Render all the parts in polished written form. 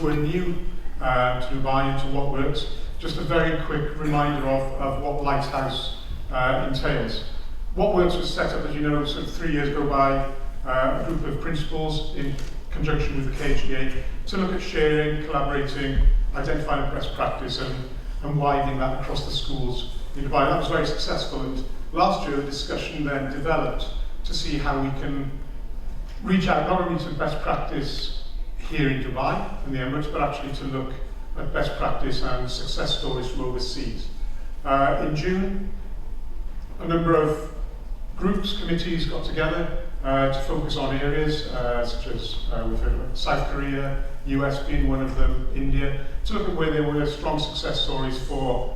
who are new to Dubai and to what works, just a very quick reminder of what Lighthouse entails. What Works was set up, as you know, sort of 3 years ago by a group of principals in conjunction with the KHDA to look at sharing, collaborating, identifying best practice and widening that across the schools in Dubai. That was very successful, and last year the discussion then developed to see how we can reach out not only to best practice here in Dubai and the Emirates, but actually to look at best practice and success stories from overseas. In June, a number of groups, committees got together to focus on areas such as we've heard about South Korea, US being one of them, India, to look at where there were strong success stories for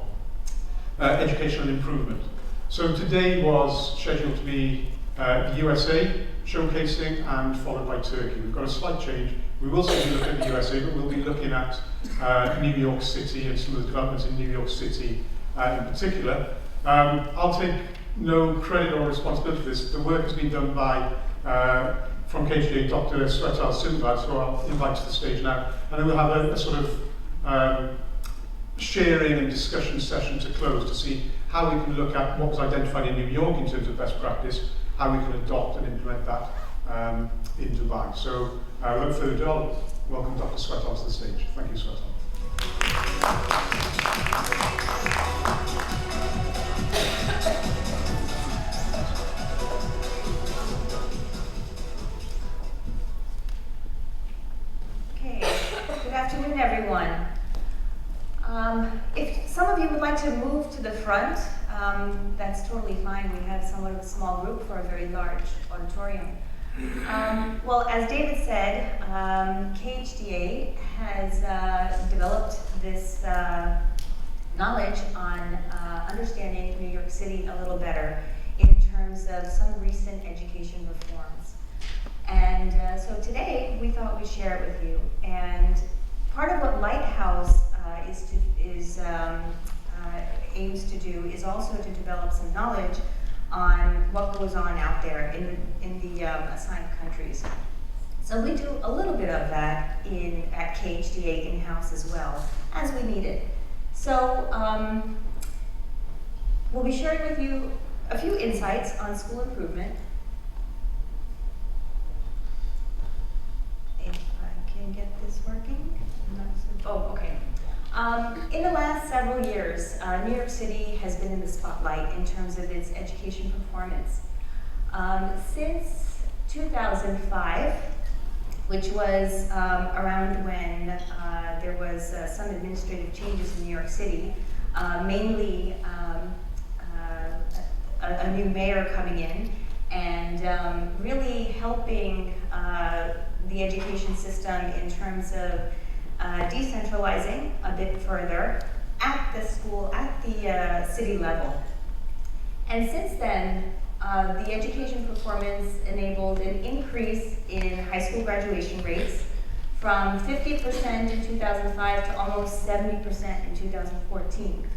educational improvement. So today was scheduled to be the USA showcasing and followed by Turkey. We've got a slight change. We will still be looking at the USA, but we'll be looking at New York City and some of the developments in New York City in particular. I'll take no credit or responsibility for this. The work has been done by, from KHDA, Dr. Swetal Sundvad, so I'll invite to the stage now. And then we'll have a sort of sharing and discussion session to close to see how we can look at what was identified in New York in terms of best practice, how we can adopt and implement that in Dubai. So without further ado, I'll welcome Dr. Swetal to the stage. Thank you, Swetal. Good afternoon, everyone. If some of you would like to move to the front, that's totally fine. We have somewhat of a small group for a very large auditorium. Well, as David said, KHDA has developed this knowledge on understanding New York City a little better in terms of some recent education reforms. And so today, we thought we'd share it with you. And part of what Lighthouse aims to do is also to develop some knowledge on what goes on out there in the assigned countries. So we do a little bit of that at KHDA in-house as well, as we need it. So we'll be sharing with you a few insights on school improvement. If I can get this working. Oh, okay. In the last several years, New York City has been in the spotlight in terms of its education performance. Since 2005, which was around when there was some administrative changes in New York City, mainly a new mayor coming in and really helping the education system in terms of decentralizing a bit further at the city level. And since then, the education performance enabled an increase in high school graduation rates from 50% in 2005 to almost 70% in 2014.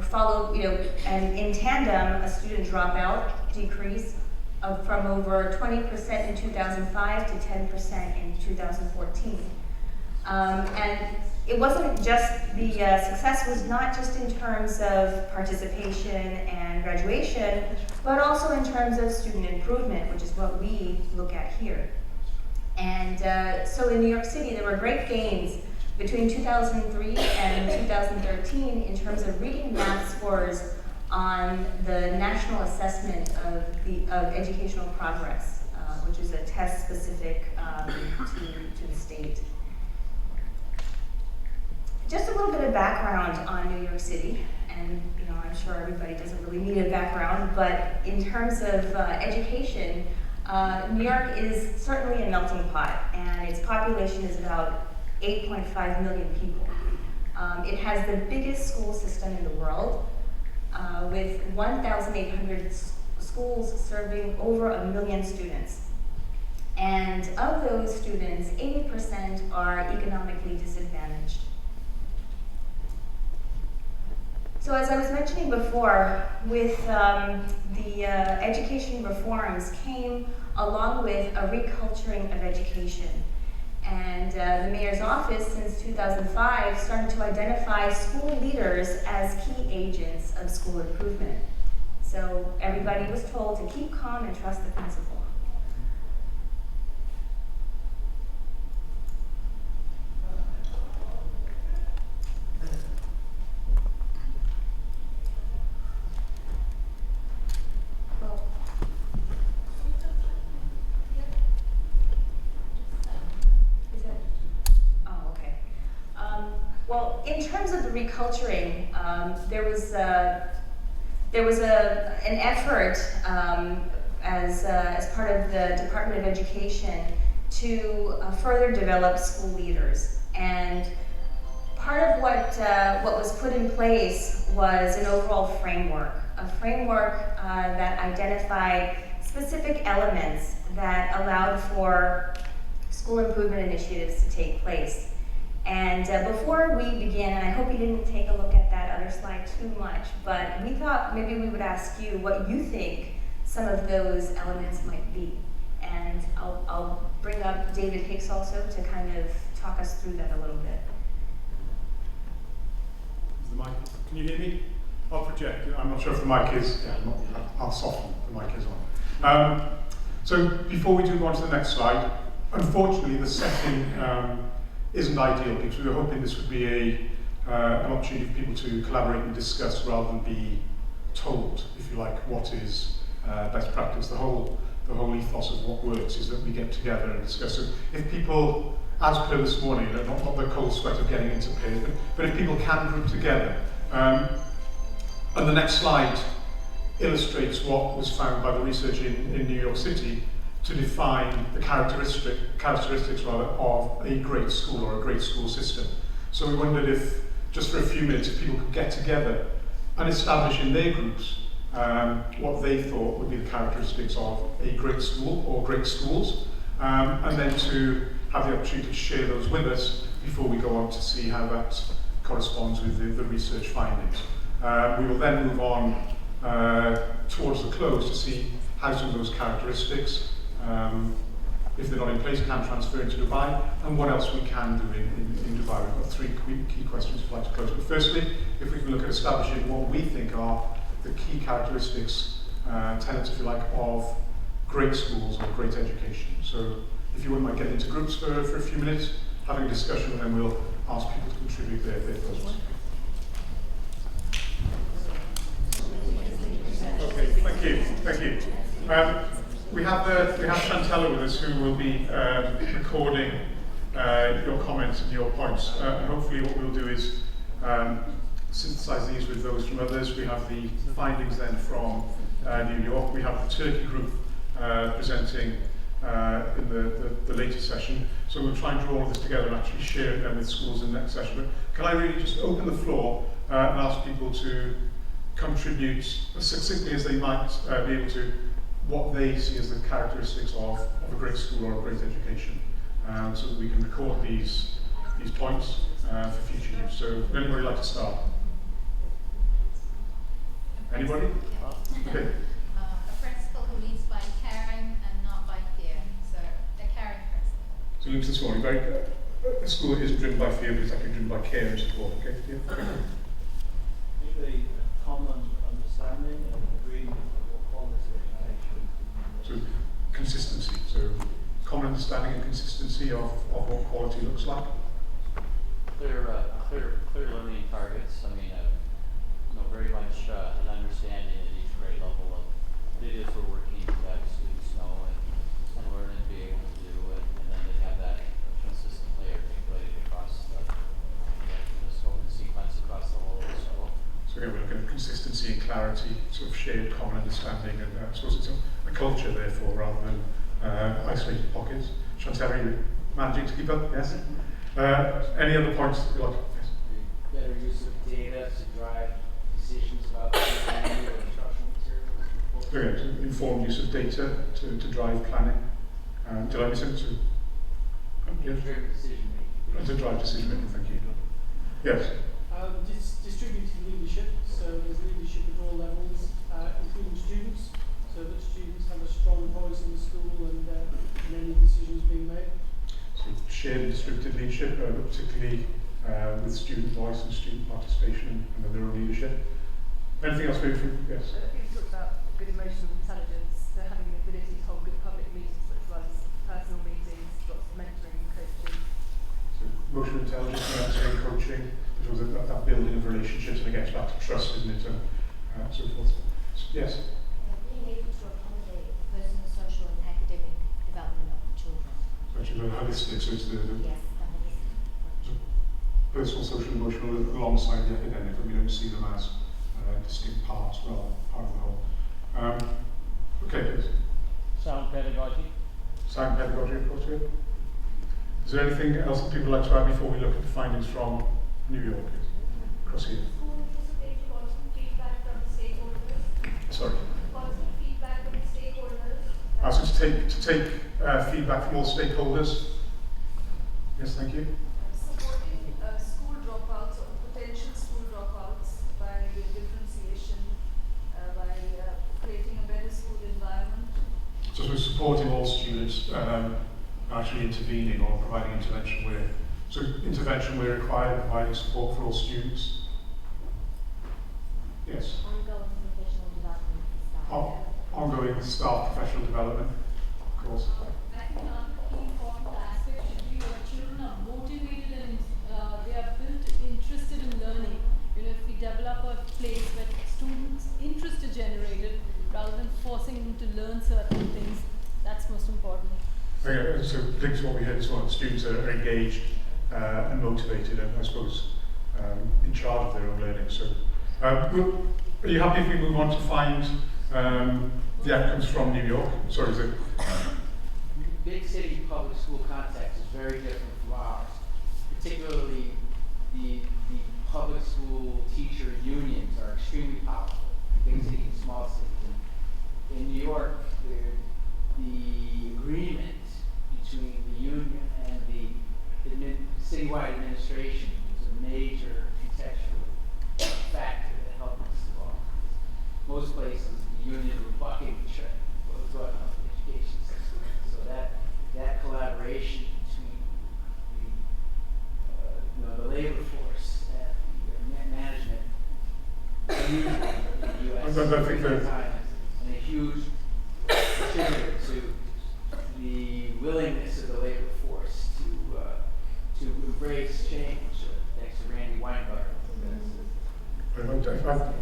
Followed, and in tandem, a student dropout decrease from over 20% in 2005 to 10% in 2014. And it wasn't just, the success was not just in terms of participation and graduation, but also in terms of student improvement, which is what we look at here. And so in New York City, there were great gains between 2003 and 2013 in terms of reading and math scores on the National Assessment of Educational Progress, which is a test specific to the state. Just a little bit of background on New York City, and I'm sure everybody doesn't really need a background, but in terms of education, New York is certainly a melting pot, and its population is about 8.5 million people. It has the biggest school system in the world, with 1,800 schools serving over 1 million students. And of those students, 80% are economically disadvantaged. So as I was mentioning before, with the education reforms came along with a reculturing of education. And the mayor's office, since 2005, started to identify school leaders as key agents of school improvement. So everybody was told to keep calm and trust the principal. Well, in terms of the reculturing, there was an effort as part of the Department of Education to further develop school leaders. And part of what was put in place was an overall framework, a framework that identified specific elements that allowed for school improvement initiatives to take place. And before we begin, and I hope you didn't take a look at that other slide too much, but we thought maybe we would ask you what you think some of those elements might be. And I'll bring up David Hicks also to kind of talk us through that a little bit. Is the mic? Can you hear me? I'll project. I'm not sure if the mic is. Yeah, I'll soften. The mic is on. So before we do go on to the next slide, unfortunately the setting isn't ideal, because we were hoping this would be an opportunity for people to collaborate and discuss rather than be told, if you like, what is best practice. The whole ethos of what works is that we get together and discuss it. If people, as per this morning, not the cold sweat of getting into pairs, but if people can group together, and the next slide illustrates what was found by the research in New York City to define the characteristics of a great school or a great school system. So we wondered if, just for a few minutes, if people could get together and establish in their groups what they thought would be the characteristics of a great school or great schools, and then to have the opportunity to share those with us before we go on to see how that corresponds with the research findings. We will then move on towards the close to see how some of those characteristics, if they're not in place, can transfer into Dubai, and what else we can do in Dubai. We've got three key questions we'd like to close. But firstly, if we can look at establishing what we think are the key characteristics, tenets, if you like, of great schools or great education. So if you wouldn't mind getting into groups for a few minutes, having a discussion, and then we'll ask people to contribute their thoughts. Okay, thank you. We have Chantella with us, who will be recording your comments and your points. And hopefully what we'll do is synthesize these with those from others. We have the findings then from New York. We have the Turkey group presenting in the later session. So we'll try and draw all this together and actually share it then with schools in the next session. But can I really just open the floor and ask people to contribute as succinctly as they might be able to what they see as the characteristics of a great school or a great education, so that we can record these points for future use. So would anybody like to start? Anybody? Okay. A principle who leads by caring and not by fear. So a caring principle. So Luke's this morning, a school that isn't driven by fear, but it's actually driven by care and support. Okay? Yeah. The common understanding and agreement of what quality education. So consistency. So common understanding and consistency of what quality looks like. Clear learning targets. I mean, very much an understanding at each grade level of what it is we're working to have students know and learn and be able to do, and then they have that consistently articulated across the scope and sequence across the whole of the school. So again, we're looking at consistency and clarity, sort of shared common understanding, and I suppose it's a culture, therefore, rather than isolated pockets. Chantella, are you managing to keep up? Yes? Any other points that you'd like? Yes. Better use of data to drive decisions about planning or instructional materials. Okay, so informed use of data to drive planning. Did I miss it? Yes? Decision making. To drive decision making, thank you. Yes? Distributed leadership, so there's leadership at all levels, including students, so that students have a strong voice in the school and any decisions being made. So shared and distributed leadership, particularly with student voice and student participation and their own leadership. Anything else? Yes. I think you talked about good emotional intelligence, so having the ability to hold good public meetings as well as personal meetings, lots of mentoring and coaching. So emotional intelligence, mentoring, coaching, because that building of relationships, and again, it's back to trust, isn't it? And so forth. So, yes. Being able to accommodate personal, social, and academic development of the children. So actually, very holistic. So it's the Yes, the holistic. personal, social, emotional alongside the academic, but we don't see them as distinct parts, well, part of the whole. Okay, please. Sound pedagogy. Sound pedagogy, of course, yeah. Is there anything else that people would like to add before we look at the findings from New York? Across here. School needs to take positive feedback from the stakeholders. Sorry. Positive feedback from the stakeholders. So to take feedback from all stakeholders. Yes, thank you. Supporting school dropouts or potential school dropouts by differentiation, by creating a better school environment. So we're supporting all students, actually intervening or providing intervention where. So intervention where required, providing support for all students. Yes. Ongoing professional development for staff. Ongoing staff professional development, of course. I think another key important aspect should be your children are motivated and they are built interested in learning. You know, if we develop a place where students' interest is generated rather than forcing them to learn certain things, that's most important. Okay, so linked to what we heard as well, students are engaged and motivated and I suppose in charge of their own learning. So are you happy if we move on to find the outcomes from New York? Sorry, is it? Big city public school context is very different from ours, particularly the public school teacher unions are extremely powerful in big cities and small cities. And in New York, the agreement between the union and the citywide administration is a major contextual factor that helps us evolve. Most places, the unions were bucking the trend what was going on in the education system. So that collaboration between the labor force and the management union in the U.S. I think that and a huge contributor to the willingness of the labor force to embrace change. Thanks to Randy Weinberg.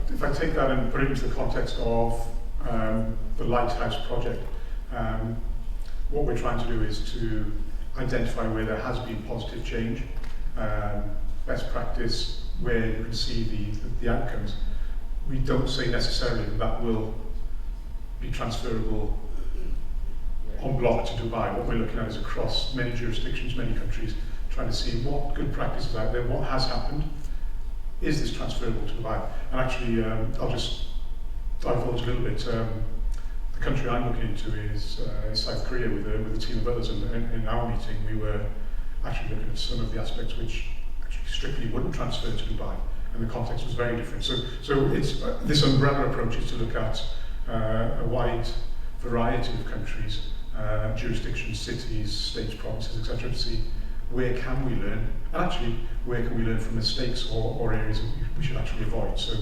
If I take that and put it into the context of the Lighthouse project, what we're trying to do is to identify where there has been positive change, best practice, where you can see the outcomes. We don't say necessarily that will be transferable en bloc to Dubai. What we're looking at is across many jurisdictions, many countries, trying to see what good practices out there, what has happened, is this transferable to Dubai? And actually, I'll just divulge a little bit. The country I'm looking into is South Korea with a team of others, and in our meeting we were actually looking at some of the aspects which actually strictly wouldn't transfer to Dubai, and the context was very different. So it's this umbrella approach is to look at a wide variety of countries, jurisdictions, cities, states, provinces, etc., to see where can we learn, and actually where can we learn from mistakes or areas that we should actually avoid. So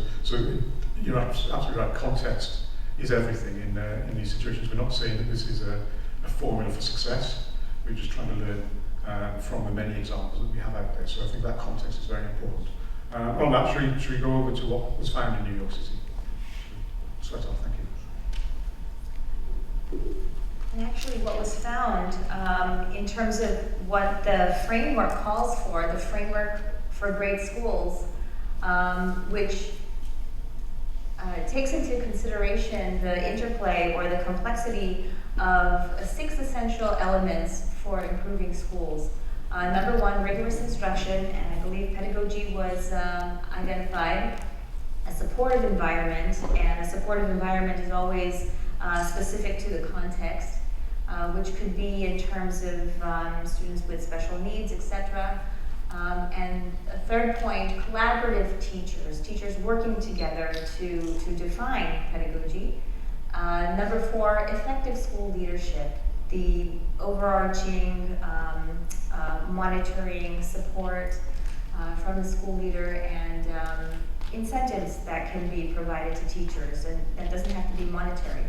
you're absolutely right, context is everything in these situations. We're not saying that this is a formula for success, we're just trying to learn from the many examples that we have out there. So I think that context is very important. On that, should we go over to what was found in New York City? Sweat off, thank you. And actually what was found in terms of what the framework calls for, the framework for great schools, which takes into consideration the interplay or the complexity of 6 essential elements for improving schools. Number 1, rigorous instruction, and I believe pedagogy was identified. A supportive environment, and a supportive environment is always specific to the context, which could be in terms of students with special needs, etc. And a third point, collaborative teachers working together to define pedagogy. Number 4, effective school leadership, the overarching monitoring, support from the school leader, and incentives that can be provided to teachers, and that doesn't have to be monetary.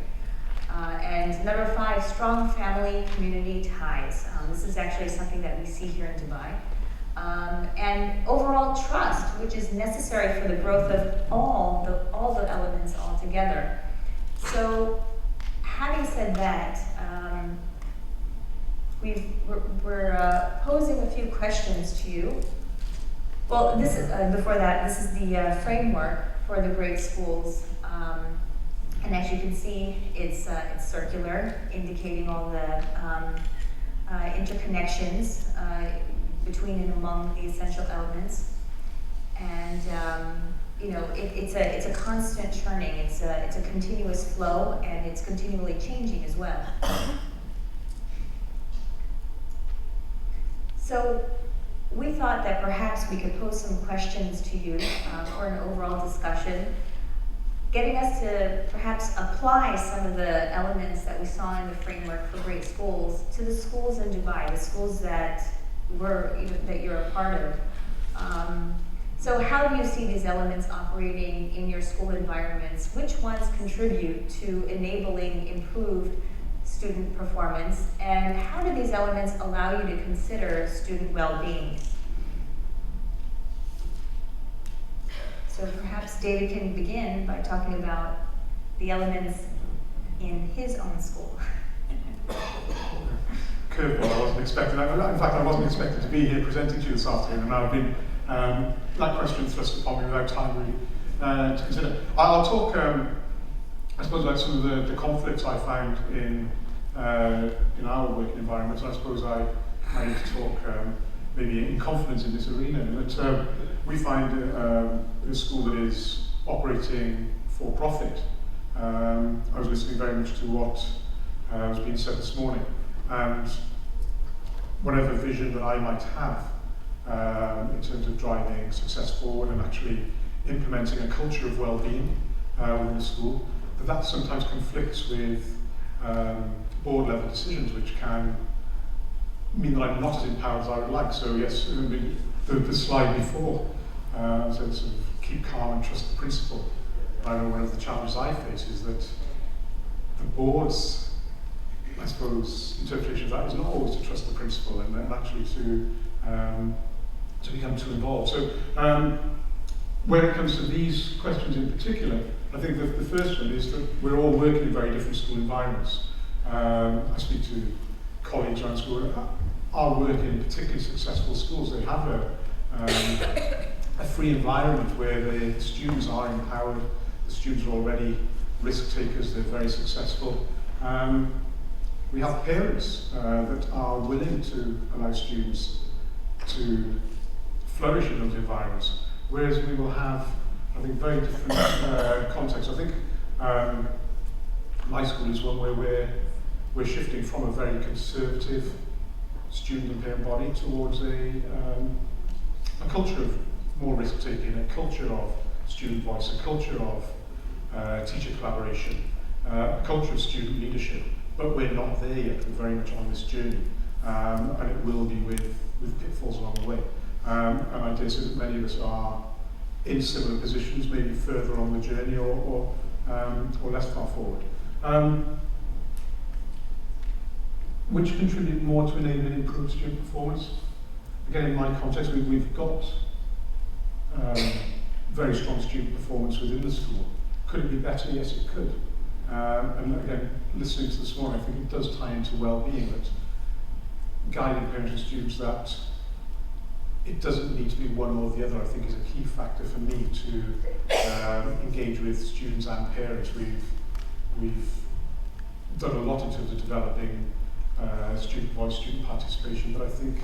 And number 5, strong family community ties. This is actually something that we see here in Dubai. And overall trust, which is necessary for the growth of all the elements all together. So, having said that, we're posing a few questions to you. Well, this is before that. This is the framework for the great schools, and as you can see, it's circular, indicating all the interconnections between and among the essential elements. And you know, it's a constant churning. It's a continuous flow, and it's continually changing as well. So we thought that perhaps we could pose some questions to you for an overall discussion, getting us to perhaps apply some of the elements that we saw in the framework for great schools to the schools in Dubai, the schools that you're a part of. So how do you see these elements operating in your school environments? Which ones contribute to enabling improved student performance, and how do these elements allow you to consider student well-being? So perhaps David can begin by talking about the elements in his own school. Curveball, I wasn't expecting that. In fact, I wasn't expected to be here presenting to you this afternoon, and I've been that question thrust upon me without time really to consider. I'll talk, I suppose, about some of the conflicts I found in our working environments. I suppose I need to talk maybe in confidence in this arena. But we find a school that is operating for profit. I was listening very much to what was being said this morning, and whatever vision that I might have in terms of driving success forward and actually implementing a culture of well-being within the school, that sometimes conflicts with board level decisions, which can mean that I'm not as empowered as I would like. So yes, the slide before said sort of keep calm and trust the principle. I know one of the challenges I face is that the board's, I suppose, interpretation of that is not always to trust the principle and actually to become too involved. So when it comes to these questions in particular, I think that the first one is that we're all working in very different school environments. I speak to colleagues around school who are working in particularly successful schools. They have a free environment where the students are empowered, the students are already risk takers, they're very successful. We have parents that are willing to allow students to flourish in those environments, whereas we will have, I think, very different contexts. I think my school is one where we're shifting from a very conservative student and parent body towards a culture of more risk-taking, a culture of student voice, a culture of teacher collaboration, a culture of student leadership. But we're not there yet. We're very much on this journey, and it will be with pitfalls along the way. And I dare say that many of us are in similar positions, maybe further on the journey or less far forward. Which contribute more to enabling improved student performance? Again, in my context, we've got very strong student performance within the school. Could it be better? Yes, it could. And again, listening to this morning, I think it does tie into well-being, that guiding parents and students that it doesn't need to be one or the other, I think is a key factor for me to engage with students and parents. We've done a lot in terms of developing student voice, student participation, but I think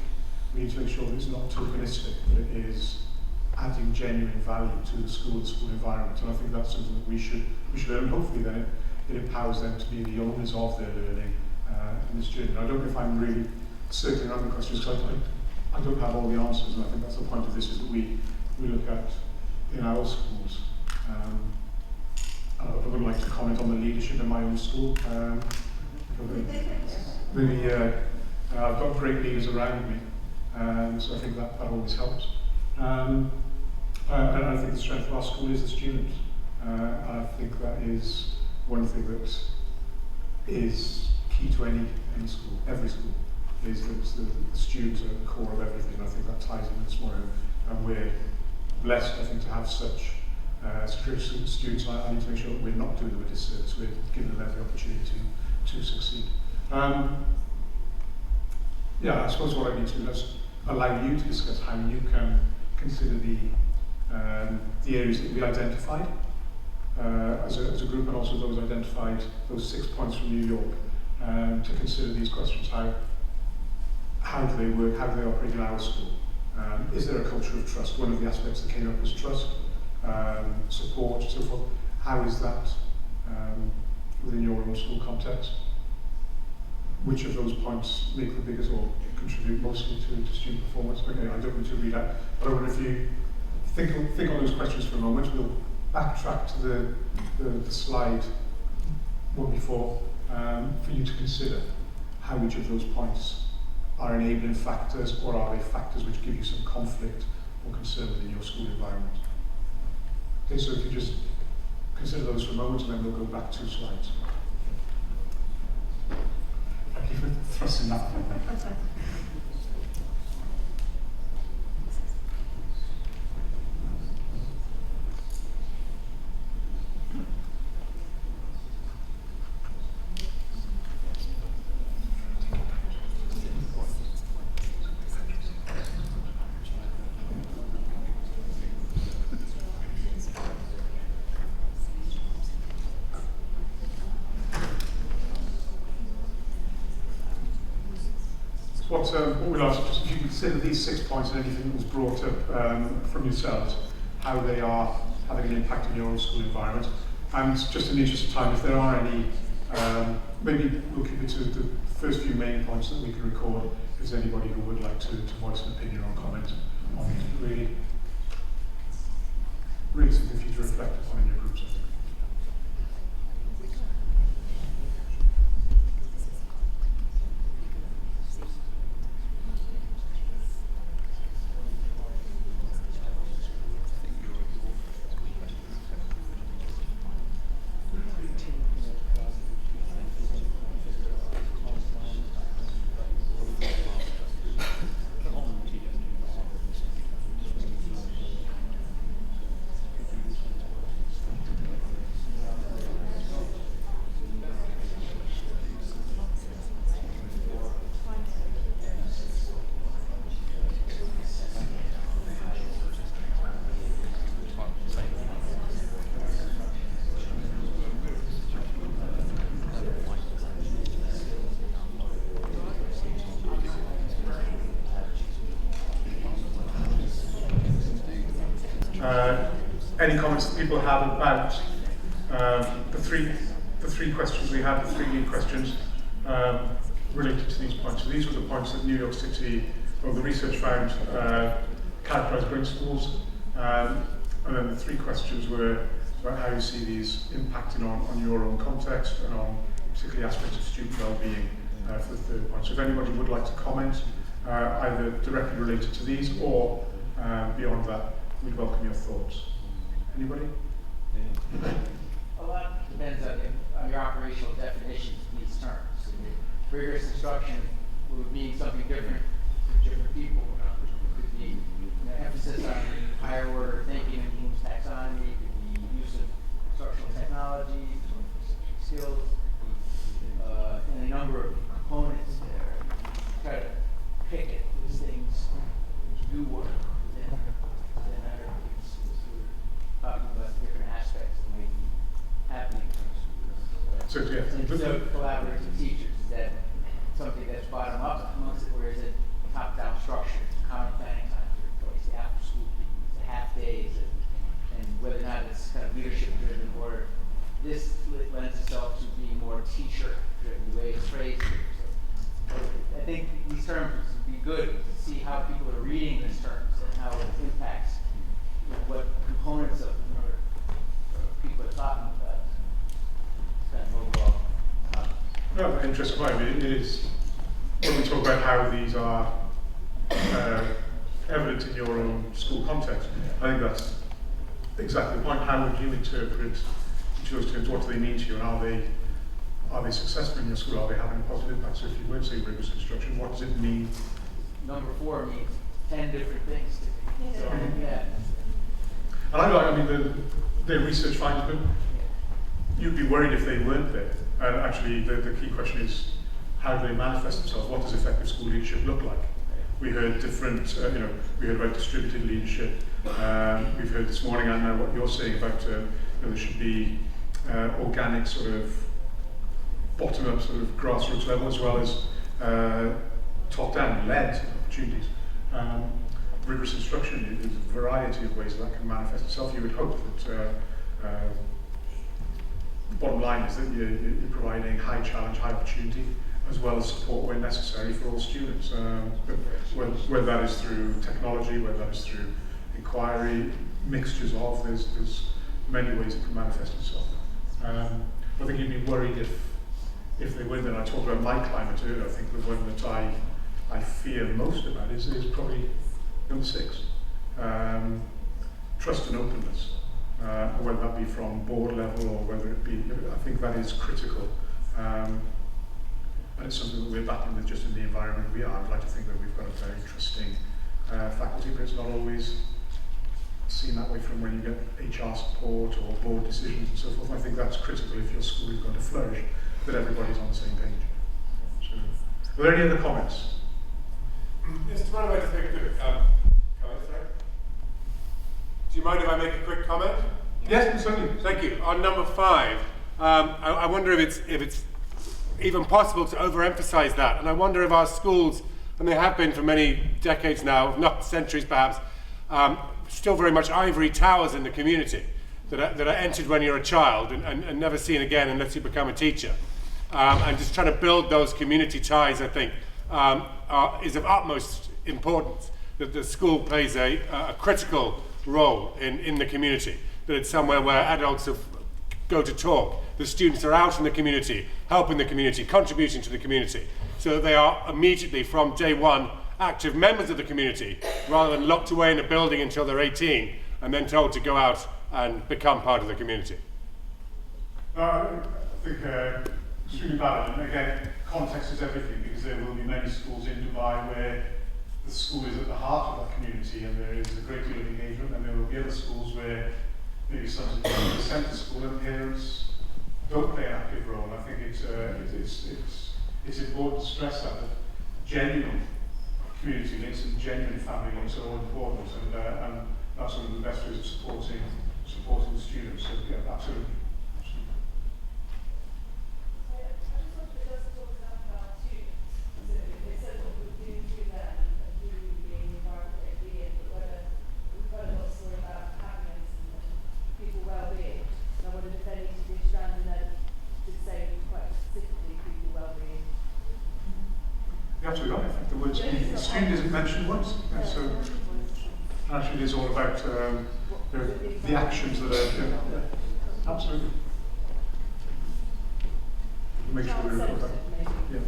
we need to make sure that it's not tokenistic, that it is adding genuine value to the school environment. And I think that's something that we should learn, and hopefully then it empowers them to be the owners of their learning in this journey. And I don't know if I'm really circling around the questions, because I don't have all the answers, and I think that's the point of this, is that we look at in our schools. I would like to comment on the leadership in my own school. I've got great leaders around me, So I think that always helps. And I think the strength of our school is the students. And I think that is one thing that is key to any school, every school, is that the students are at the core of everything. And I think that ties in this morning. And we're blessed, I think, to have such students. I need to make sure that we're not doing them a disservice. We're giving them every opportunity to succeed. Yeah, I suppose what I need to do is allow you to discuss how you can consider the areas that we identified as a group, and also those identified, those 6 points from New York, to consider these questions. How do they work? How do they operate in our school? Is there a culture of trust? One of the aspects that came up was trust, support, so forth. How is that within your own school context? Which of those points make the biggest or contribute mostly to student performance? Okay, I don't need to read out, but I wonder if you think on those questions for a moment. We'll backtrack to the slide one before for you to consider how each of those points are enabling factors, or are they factors which give you some conflict or concern within your school environment. Okay, so if you just consider those for a moment, and then we'll go back 2 slides. Thank you for thrusting that. What we'll ask, just if you consider these 6 points and anything that was brought up from yourselves, how they are having an impact in your own school environment. And just in the interest of time, if there are any, maybe we'll keep it to the first few main points that we can record. If there's anybody who would like to voice an opinion or comment on it, really something for you to reflect upon in your groups, I think. Any comments that people have about the three questions we had, the 3 lead questions related to these points. So these were the points that New York City, well, the research found characterised great schools, and then the 3 questions were about how you see these impacting on your own context and on particularly aspects of student well-being for the 3rd point. So if anybody would like to comment, either directly related to these or beyond that, we'd welcome your thoughts. Anybody? A lot depends on your operational definitions of these terms. Rigorous instruction would mean something different to different people. It could be emphasis on higher order thinking and Bloom's taxonomy. It could be use of instructional technology, skills, and a number of components there. Try to pick at those things do work within our talking about different aspects that may be happening. So, yeah. Instead of collaborative teachers, is that something that's bottom up amongst it, or is it top down structure? Common planning time to replace the after school, the half days, and whether or not it's kind of leadership driven, or this lends itself to being more teacher driven, the way it's phrased here. So I think these terms would be good to see how people are reading these terms and how it impacts what components of people are talking about. It's kind of overall. No, interesting. I mean, it is when we talk about how these are evident in your own school context. I think that's exactly the point. How would you interpret each of those terms? What do they mean to you, and are they successful in your school? Are they having a positive impact? So if you were to say rigorous instruction, what does it mean? Number 4 means 10 different things to me. So, yeah. And I mean, the research finds them. You'd be worried if they weren't there. And actually, the key question is, how do they manifest themselves? What does effective school leadership look like? We heard different, we heard about distributed leadership. We've heard this morning, I know what you're saying about, there should be organic sort of bottom-up sort of grassroots level, as well as top-down led opportunities. Rigorous instruction, there's a variety of ways that can manifest itself. You would hope that the bottom line is that you're providing high challenge, high opportunity, as well as support where necessary for all students. But whether that is through technology, whether that is through inquiry, mixtures of, there's many ways it can manifest itself. I think you'd be worried if they weren't there. I talked about my climate earlier. I think the one that I fear most about is probably number 6. Trust and openness. Whether that be from board level or whether it be, I think that is critical. And it's something that we're battling with just in the environment we are. I'd like to think that we've got a very trusting faculty, but it's not always seen that way from when you get HR support or board decisions and so forth. I think that's critical if your school is going to flourish, that everybody's on the same page. So, are there any other comments? Yes, do you mind if I just make a quick comment? Sorry? Do you mind if I make a quick comment? Yes, certainly. Thank you. On number 5, I wonder if it's even possible to overemphasize that, and I wonder if our schools, and they have been for many decades now, if not centuries perhaps, still very much ivory towers in the community that are entered when you're a child and never seen again unless you become a teacher. And just trying to build those community ties, I think, is of utmost importance, that the school plays a critical role in the community, that it's somewhere where adults go to talk, the students are out in the community, helping the community, contributing to the community, so that they are immediately from day one active members of the community, rather than locked away in a building until they're 18 and then told to go out and become part of the community. I think extremely valid, and again, context is everything, because there will be many schools in Dubai where the school is at the heart of that community and there is a great deal of engagement, and there will be other schools where maybe some of the centre school and parents don't play an active role. I think it's important to stress that genuine community links and genuine family links are all important, and that's one of the best ways of supporting the students. So yeah, absolutely. Absolutely right. I think the word student isn't mentioned once. And so actually it is all about the actions that are, absolutely. Make sure we report that. Yeah.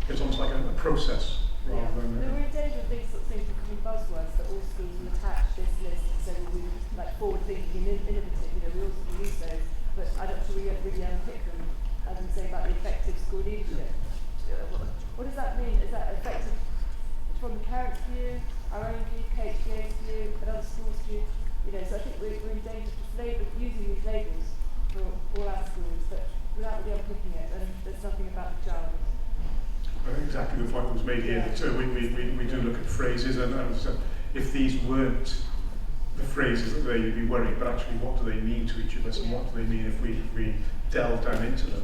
It's almost like a process rather than... We're in danger of these sorts of things becoming buzzwords that all schools will attach this list and say, well, we like forward-thinking and innovative, we also use those, but I don't really unpick them. As we say about the effective school leadership. What does that mean? Is that effective from the parents' view, our own view, KHBA's view, and other schools' view? So I think we're in danger of using these labels for all our schools, but without really unpicking it, and there's nothing about the child. Exactly the point that was made here. That, we do look at phrases, and if these weren't the phrases that you'd be worried, but actually what do they mean to each of us, and what do they mean if we delve down into them?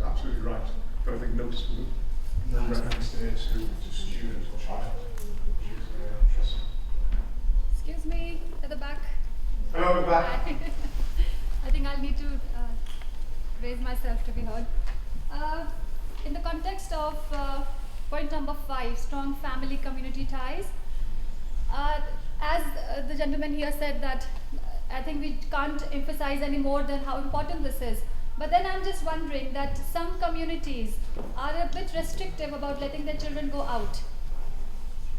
Absolutely right. But I think noticeable reference there to student or child, which is interesting. Excuse me, at the back. Hello, at the back. I think I'll need to raise myself to be heard. In the context of point number 5, strong family community ties, as the gentleman here said that I think we can't emphasize any more than how important this is. But then I'm just wondering that some communities are a bit restrictive about letting their children go out.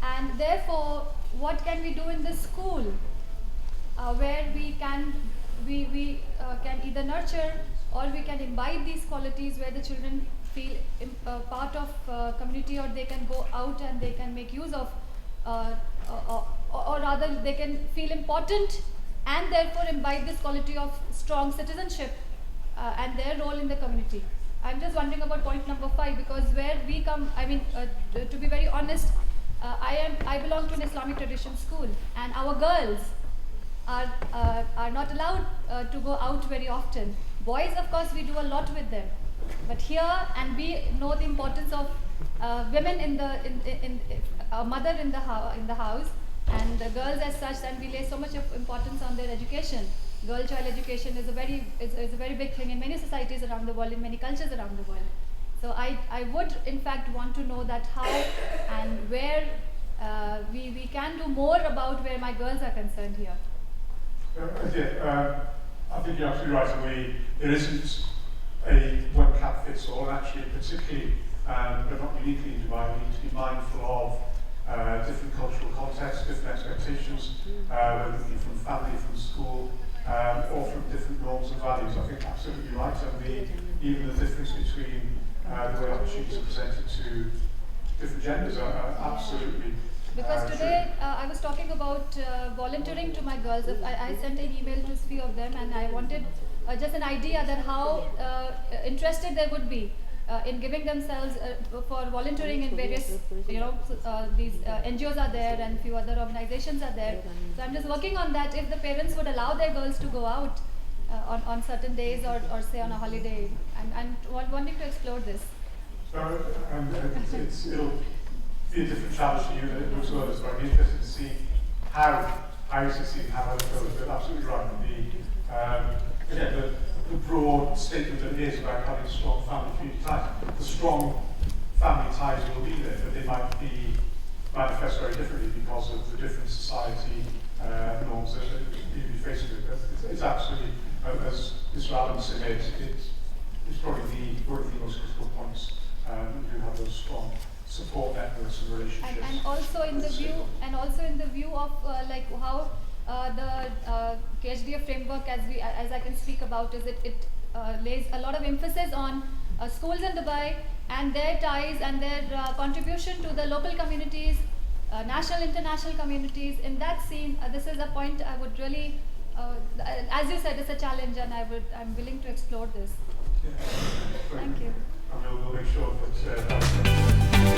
And therefore, what can we do in the school where we can either nurture or we can imbibe these qualities where the children feel part of community, or they can go out and they can make use of, or rather they can feel important and therefore imbibe this quality of strong citizenship and their role in the community. I'm just wondering about point number 5, because where we come, I mean, to be very honest, I belong to an Islamic tradition school, and our girls are not allowed to go out very often. Boys, of course, we do a lot with them, but here, and we know the importance of women in a mother in the house, and the girls as such, and we lay so much of importance on their education. Girl-child education is a very big thing in many societies around the world, in many cultures around the world. So I would in fact want to know that how and where we can do more about where my girls are concerned here. I think you're absolutely right, and there isn't a one cap fits all, and actually particularly, but not uniquely in Dubai, we need to be mindful of different cultural contexts, different expectations, whether it be from family, from school, or from different norms and values. I think absolutely right, and even the difference between the way opportunities are presented to different genders are absolutely because today I was talking about volunteering to my girls. I sent an email to a few of them, and I wanted just an idea that how interested they would be in giving themselves for volunteering in various, these NGOs are there and few other organizations are there. So I'm just working on that. If the parents would allow their girls to go out on certain days or say on a holiday, I'm wanting to explore this. So it'll be a different challenge to you than it was to others, but I'm interested to see how I succeed, how it goes. But absolutely right, the broad statement that it is about having strong family community ties. The strong family ties will be there, but they might be manifest very differently because of the different society norms that you'll be facing with. It's absolutely, as Mr. Allen said, it's probably one of the most critical points. You have those strong support networks and relationships. And also in the view of like how the KHDF framework, as I can speak about, is it lays a lot of emphasis on schools in Dubai and their ties and their contribution to the local communities, national, international communities. In that scene, this is a point I would really, as you said, it's a challenge, and I'm willing to explore this. Yeah. Thank you. And we'll make sure that